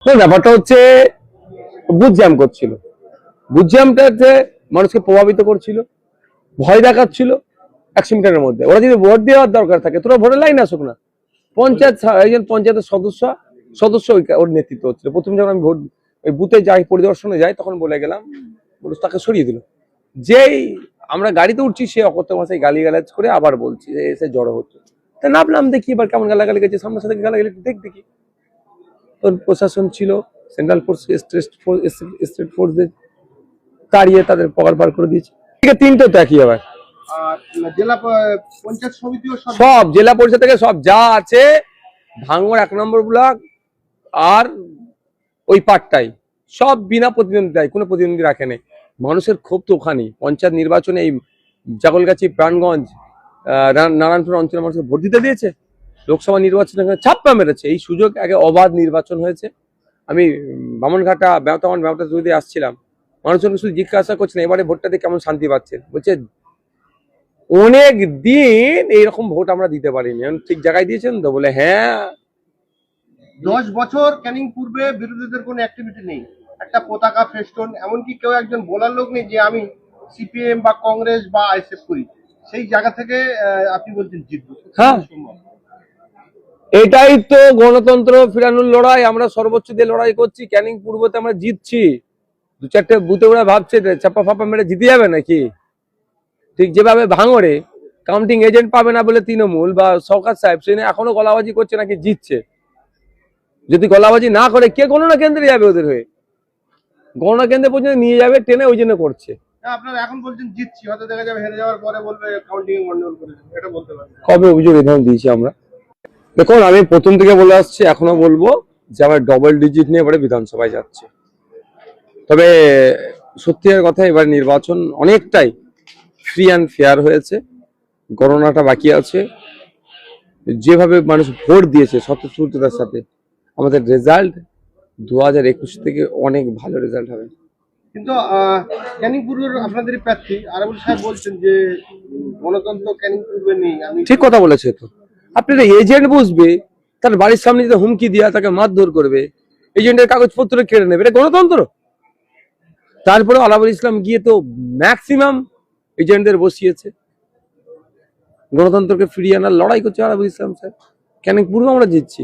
ব্যাপারটা হচ্ছে booth jam করছিল। বুথ জ্যামটাতে মানুষকে প্রভাবিত করছিল, ভয় দেখাচ্ছিল। 100 মিটারের মধ্যে ওরা যদি ভোট দেওয়ার দরকার থাকে তোরা ভোটের লাইন আসুক না। একজন পঞ্চায়েতের সদস্য ওর নেতৃত্ব হচ্ছিল। প্রথম যখন আমি ভোট ওই বুথে যাই, পরিদর্শনে যাই, তখন বলে গেলাম, পুলিশ তাকে সরিয়ে দিল। যেই আমরা গাড়িতে উঠছি সে অকথ্য ভাষায় গালিগালাজ করে আবার বলছি এসে জড়ো হচ্ছে। তা নামলাম, দেখি এবার কেমন গালাগালি গেছে, সামনের সাথে গালাগালি দেখি। তোর প্রশাসন ছিল, সেন্ট্রাল ফোর্স, স্টেট ফোর্স তাড়িয়ে তাদের পগার বার করে দিয়েছে। ঠিক আছে, তিনটে তো একই আবার জেলা পঞ্চায়েত সমিতিও সব জেলা পরিষদ থেকে সব যা আছে, ভাঙড় 1 নম্বর ব্লক আর ওই পাটটাই সব বিনা প্রতিদ্বন্দ্বিতায়, কোনো প্রতিদ্বন্দ্বী রাখে নেই। মানুষের ক্ষোভ তো ওখানে পঞ্চায়েত নির্বাচনে এই জাগলগাছি, প্রাণগঞ্জ, নারায়ণপুর অঞ্চলের মানুষকে ভোট দিতে দিয়েছে। লোকসভা নির্বাচনে ছাপ্পা মেরেছে। এই সুযোগ আগে অবাধ নির্বাচন হয়েছে। আমি বামনঘাটা ব্যবতা যদি আসছিলাম, মানুষজনকে শুধু জিজ্ঞাসা করছেন এবারে ভোটটাতে কেমন শান্তি পাচ্ছেন। বলছে অনেক দিন এইরকম ভোট আমরা দিতে পারিনি, ঠিক জায়গায় দিয়েছেন তো? বলে হ্যাঁ। 10 বছর ক্যানিং পূর্বে বিরোধীদের কোনো অ্যাক্টিভিটি নেই, একটা পতাকা ফেস্টুন, এমনকি কেউ একজন বলার লোক নেই যে আমি সিপিএম বা কংগ্রেস বা আইএসএফ করি। সেই জায়গা থেকে আপনি বলছেন জিতবো। হ্যাঁ, এটাই তো গণতন্ত্র ফিরানোর লড়াই। আমরা সর্বোচ্চ দিয়ে লড়াই করছি। ক্যানিং পূর্বতে আমরা জিতছি। 2-4টে বুথে ওরা ভাবছে চাপা ফাপা মেরে জিতে যাবে নাকি। ঠিক যেভাবে ভাঙড়ে কাউন্টিং এজেন্ট পাবে না বলে তৃণমূল বা শওকত সাহেব সে এখনো গলাবাজি করছে নাকি জিতছে। যদি গলাবাজি না করে কে গণনা কেন্দ্রে যাবে? ওদের হয়ে গণনা কেন্দ্রে পর্যন্ত নিয়ে যাবে টেনে, ওই জন্য করছে। আপনারা এখন বলছেন জিতছি, হয়তো দেখা যাবে হেরে যাওয়ার পরে বলবে কাউন্টিং গন্ডগোল করেছে, এটা বলতে পারেন। কবে অভিযোগ এখানে দিয়েছি আমরা? দেখুন, আমি প্রথম থেকে বলে আসছি, এখনো বলবো যে আমরা ডবল ডিজিট নিয়ে এবারে বিধানসভায় যাচ্ছে। তবে সত্যিকার কথা, এবার নির্বাচন অনেকটাই ফ্রি অ্যান্ড ফেয়ার হয়েছে। গণনাটা বাকি আছে। যেভাবে মানুষ ভোট দিয়েছে স্বতঃস্ফূর্ততার সাথে, আমাদের রেজাল্ট 2021 থেকে অনেক ভালো রেজাল্ট হবে। কিন্তু ক্যানিং পূর্বের আপনাদের প্রার্থী আরাবুল সাহেব বলছেন যে গণতন্ত্র ক্যানিং পূর্বে নেই। আমি ঠিক কথা বলেছে তো। আপনি এজেন্ট বুঝবে, তার বাড়ির সামনে যদি হুমকি দিয়া তাকে মারধর করবে, এজেন্টের কাগজপত্র কেড়ে নেবে, এটা গণতন্ত্র? তারপরে আলাউল ইসলাম গিয়ে তো ম্যাক্সিমাম এজেন্টদের বসিয়েছে। গণতন্ত্রকে ফিরিয়ে আনার লড়াই করছে আলাউল ইসলাম স্যার। ক্যানিং পূর্বে আমরা জিতছি।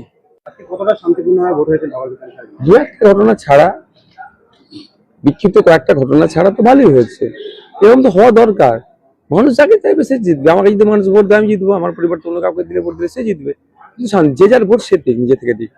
কতটা শান্তিপূর্ণভাবে ভোট হয়েছে? 2-1টা ঘটনা ছাড়া, বিক্ষিপ্ত কয়েকটা ঘটনা ছাড়া তো ভালোই হয়েছে। এরকম তো হওয়া দরকার। মানুষ যাকে চাইবে সে জিতবে। আমাকে যদি মানুষ ভোট দেয় আমি জিতবো, আমার পরিবার অন্য কাউকে দিলে ভোট দিলে সে জিতবে। কিন্তু যে যার ভোট সে নিজে থেকে দিক।